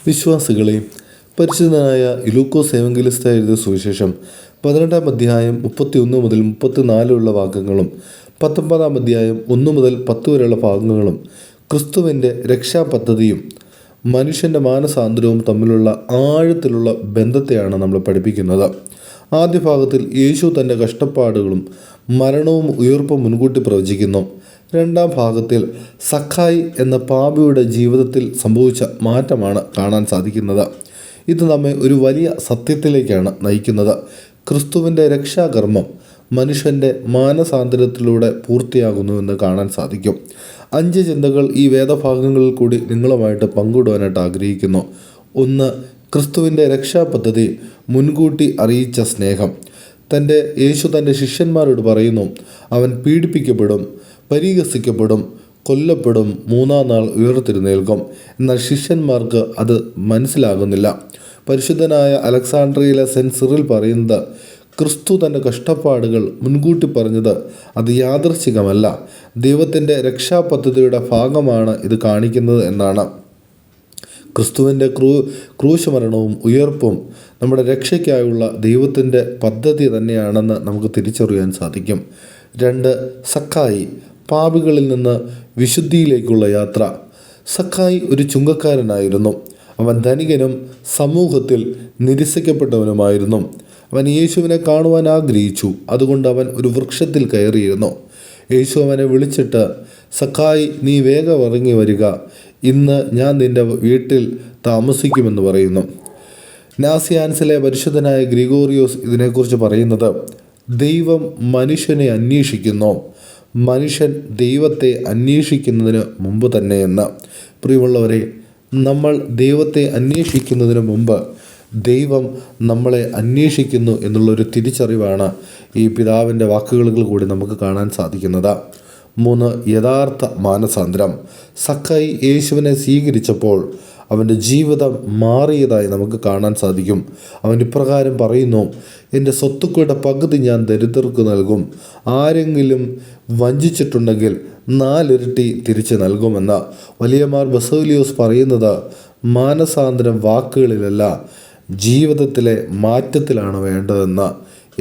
വിശ്വാസികളെ, പരിശുദ്ധനായ ലൂക്കോസ് എവങ്കലിസ്റ്റ് എഴുതിയ സുവിശേഷം 18-ാം അധ്യായം 31 മുതൽ 34 വാക്യങ്ങളും 19-ാം അധ്യായം 1 മുതൽ 10 വരെയുള്ള ഭാഗങ്ങളും ക്രിസ്തുവിൻ്റെ രക്ഷാപദ്ധതിയും മനുഷ്യൻ്റെ മാനസാന്തരവും തമ്മിലുള്ള ആഴത്തിലുള്ള ബന്ധത്തെയാണ് നമ്മൾ പഠിപ്പിക്കുന്നത്. ആദ്യ ഭാഗത്തിൽ യേശു തൻ്റെ കഷ്ടപ്പാടുകളും മരണവും ഉയർപ്പും മുൻകൂട്ടി പ്രവചിക്കുന്നു. രണ്ടാം ഭാഗത്തിൽ സഖായി എന്ന പാപിയുടെ ജീവിതത്തിൽ സംഭവിച്ച മാറ്റമാണ് കാണാൻ സാധിക്കുന്നത്. ഇത് നമ്മെ ഒരു വലിയ സത്യത്തിലേക്കാണ് നയിക്കുന്നത്. ക്രിസ്തുവിൻ്റെ രക്ഷാകർമ്മം മനുഷ്യൻ്റെ മാനസാന്തരത്തിലൂടെ പൂർത്തിയാകുന്നുവെന്ന് കാണാൻ സാധിക്കും. 5 ചിന്തകൾ ഈ വേദഭാഗങ്ങളിൽ കൂടി നിങ്ങളുമായിട്ട് പങ്കിടുവാനായിട്ട് ആഗ്രഹിക്കുന്നു. 1. ക്രിസ്തുവിൻ്റെ രക്ഷാപദ്ധതി മുൻകൂട്ടി അറിയിച്ച സ്നേഹം. യേശു തൻ്റെ ശിഷ്യന്മാരോട് പറയുന്നു, അവൻ പീഡിപ്പിക്കപ്പെടും, പരിഹസിക്കപ്പെടും, കൊല്ലപ്പെടും, 3-ാം നാൾ ഉയർത്തെഴുന്നേൽക്കും. എന്നാൽ ശിഷ്യന്മാർക്ക് അത് മനസ്സിലാകുന്നില്ല. പരിശുദ്ധനായ അലക്സാണ്ട്രിയയിലെ സെൻറ്റ് സിറിൽ പറയുന്നത്, ക്രിസ്തു തൻ്റെ കഷ്ടപ്പാടുകൾ മുൻകൂട്ടി പറഞ്ഞത് അത് യാദൃച്ഛികമല്ല, ദൈവത്തിൻ്റെ രക്ഷാപദ്ധതിയുടെ ഭാഗമാണ് ഇത് കാണിക്കുന്നത് എന്നാണ്. ക്രിസ്തുവിൻ്റെ ക്രൂശമരണവും ഉയർപ്പും നമ്മുടെ രക്ഷയ്ക്കായുള്ള ദൈവത്തിൻ്റെ പദ്ധതി തന്നെയാണെന്ന് നമുക്ക് തിരിച്ചറിയാൻ സാധിക്കും. 2. സഖായി, പാപികളിൽ നിന്ന് വിശുദ്ധിയിലേക്കുള്ള യാത്ര. സഖായി ഒരു ചുങ്കക്കാരനായിരുന്നു. അവൻ ധനികനും സമൂഹത്തിൽ നിരസിക്കപ്പെട്ടവനുമായിരുന്നു. അവൻ യേശുവിനെ കാണുവാൻ ആഗ്രഹിച്ചു. അതുകൊണ്ട് അവൻ ഒരു വൃക്ഷത്തിൽ കയറിയിരുന്നു. യേശു അവനെ വിളിച്ചിട്ട്, സഖായി, നീ വേഗം ഇറങ്ങി വരിക, ഇന്ന് ഞാൻ നിൻ്റെ വീട്ടിൽ താമസിക്കുമെന്ന് പറയുന്നു. നാസിയാൻസിലെ പരിശുദ്ധനായ ഗ്രിഗോറിയോസ് ഇതിനെക്കുറിച്ച് പറയുന്നത്, ദൈവം മനുഷ്യനെ അന്വേഷിക്കുന്നു, മനുഷ്യൻ ദൈവത്തെ അന്വേഷിക്കുന്നതിന് മുമ്പ് തന്നെയെന്ന്. പ്രിയമുള്ളവരെ, നമ്മൾ ദൈവത്തെ അന്വേഷിക്കുന്നതിന് മുമ്പ് ദൈവം നമ്മളെ അന്വേഷിക്കുന്നു എന്നുള്ളൊരു തിരിച്ചറിവാണ് ഈ പിതാവിൻ്റെ വാക്കുകളിൽ കൂടി നമുക്ക് കാണാൻ സാധിക്കുന്നത്. 3. യഥാർത്ഥ മാനസാന്തരം. സഖായി യേശുവിനെ സ്വീകരിച്ചപ്പോൾ അവൻ്റെ ജീവിതം മാറിയതായി നമുക്ക് കാണാൻ സാധിക്കും. അവൻ ഇപ്രകാരം പറയുന്നു, എൻ്റെ സ്വത്തുക്കളുടെ പകുതി ഞാൻ ദരിദ്രർക്ക് നൽകും, ആരെങ്കിലും വഞ്ചിച്ചിട്ടുണ്ടെങ്കിൽ 4 ഇരട്ടി തിരിച്ച് നൽകുമെന്ന്. വലിയമാർ ബസേലിയോസ് പറയുന്നത്, മാനസാന്തരം വാക്കുകളിലല്ല, ജീവിതത്തിലെ മാറ്റത്തിലാണ് വേണ്ടതെന്ന്.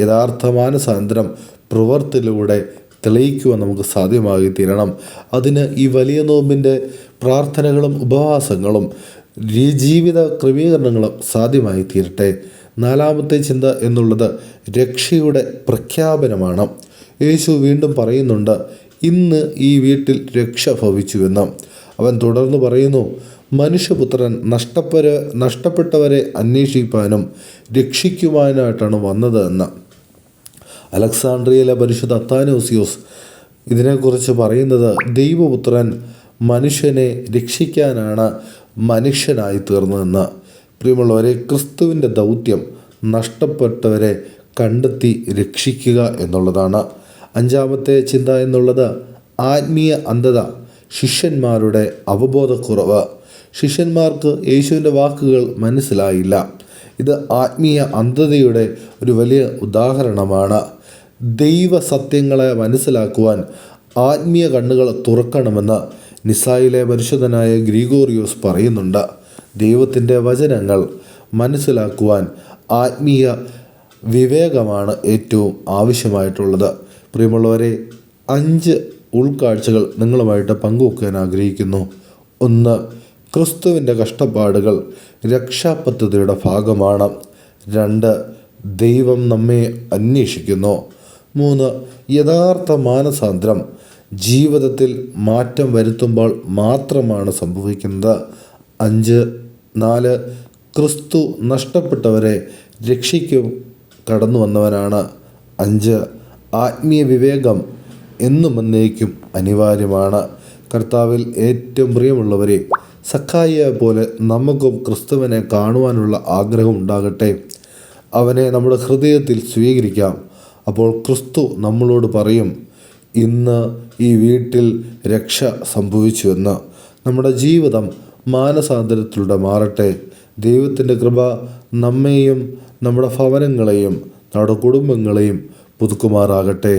യഥാർത്ഥ മാനസാന്തരം പ്രവൃത്തിയിലൂടെ തെളിയിക്കുവാൻ നമുക്ക് സാധ്യമായി തീരണം. അതിന് ഈ വലിയ നോമ്പിൻ്റെ പ്രാർത്ഥനകളും ഉപവാസങ്ങളും ജീവിത ക്രമീകരണങ്ങളും സാധ്യമായി തീരട്ടെ. 4-മത്തെ ചിന്ത എന്നുള്ളത് രക്ഷയുടെ പ്രഖ്യാപനമാണ്. യേശു വീണ്ടും പറയുന്നുണ്ട്, ഇന്ന് ഈ വീട്ടിൽ രക്ഷ ഭവിച്ചുവെന്ന്. അവൻ തുടർന്ന് പറയുന്നു, മനുഷ്യപുത്രൻ നഷ്ടപ്പെട്ടവരെ അന്വേഷിപ്പാനും രക്ഷിക്കുവാനായിട്ടാണ് വന്നത് എന്ന്. അലക്സാണ്ട്രിയയിലെ പരിശുദ്ധ അത്താനോസിയോസ് ഇതിനെക്കുറിച്ച് പറയുന്നത്, ദൈവപുത്രൻ മനുഷ്യനെ രക്ഷിക്കാനാണ് മനുഷ്യനായി തീർന്നതെന്ന്. പ്രിയമുള്ളവരെ, ക്രിസ്തുവിൻ്റെ ദൗത്യം നഷ്ടപ്പെട്ടവരെ കണ്ടെത്തി രക്ഷിക്കുക എന്നുള്ളതാണ്. 5-മത്തെ ചിന്ത എന്നുള്ളത് ആത്മീയ അന്ധത, ശിഷ്യന്മാരുടെ അവബോധക്കുറവ്. ശിഷ്യന്മാർക്ക് യേശുവിൻ്റെ വാക്കുകൾ മനസ്സിലായില്ല. ഇത് ആത്മീയ അന്ധതയുടെ ഒരു വലിയ ഉദാഹരണമാണ്. ദൈവസത്യങ്ങളെ മനസ്സിലാക്കുവാൻ ആത്മീയ കണ്ണുകൾ തുറക്കണമെന്ന് നിസായിലെ പരിശുദ്ധനായ ഗ്രിഗോറിയോസ് പറയുന്നുണ്ട്. ദൈവത്തിൻ്റെ വചനങ്ങൾ മനസ്സിലാക്കുവാൻ ആത്മീയ വിവേകമാണ് ഏറ്റവും ആവശ്യമായിട്ടുള്ളത്. പ്രിയമുള്ളവരെ, 5 ഉൾക്കാഴ്ചകൾ നിങ്ങളുമായിട്ട് പങ്കുവെക്കാൻ ആഗ്രഹിക്കുന്നു. 1. ക്രിസ്തുവിൻ്റെ കഷ്ടപ്പാടുകൾ രക്ഷാപദ്ധതിയുടെ ഭാഗമാണ്. 2. ദൈവം നമ്മെ അന്വേഷിക്കുന്നു. 3. യഥാർത്ഥ മാനസാന്തരം ജീവിതത്തിൽ മാറ്റം വരുത്തുമ്പോൾ മാത്രമാണ് സംഭവിക്കുന്നത്. 4. ക്രിസ്തു നഷ്ടപ്പെട്ടവരെ രക്ഷിക്കും കടന്നു വന്നവനാണ്. 5. ആത്മീയ വിവേകം എന്നും എന്നേക്കും അനിവാര്യമാണ്. കർത്താവിൽ ഏറ്റവും പ്രിയമുള്ളവരെ, സഖായിയെ പോലെ നമുക്കും ക്രിസ്തുവിനെ കാണുവാനുള്ള ആഗ്രഹം ഉണ്ടാകട്ടെ. അവനെ നമ്മുടെ ഹൃദയത്തിൽ സ്വീകരിക്കാം. അപ്പോൾ ക്രിസ്തു നമ്മളോട് പറയും, ഇന്ന് ഈ വീട്ടിൽ രക്ഷ സംഭവിച്ചുവെന്ന്. നമ്മുടെ ജീവിതം മാനസാന്തരത്തിലൂടെ മാറട്ടെ. ദൈവത്തിൻ്റെ കൃപ നമ്മെയും നമ്മുടെ ഭവനങ്ങളെയും നമ്മുടെ കുടുംബങ്ങളെയും പുതുക്കുമാറാകട്ടെ.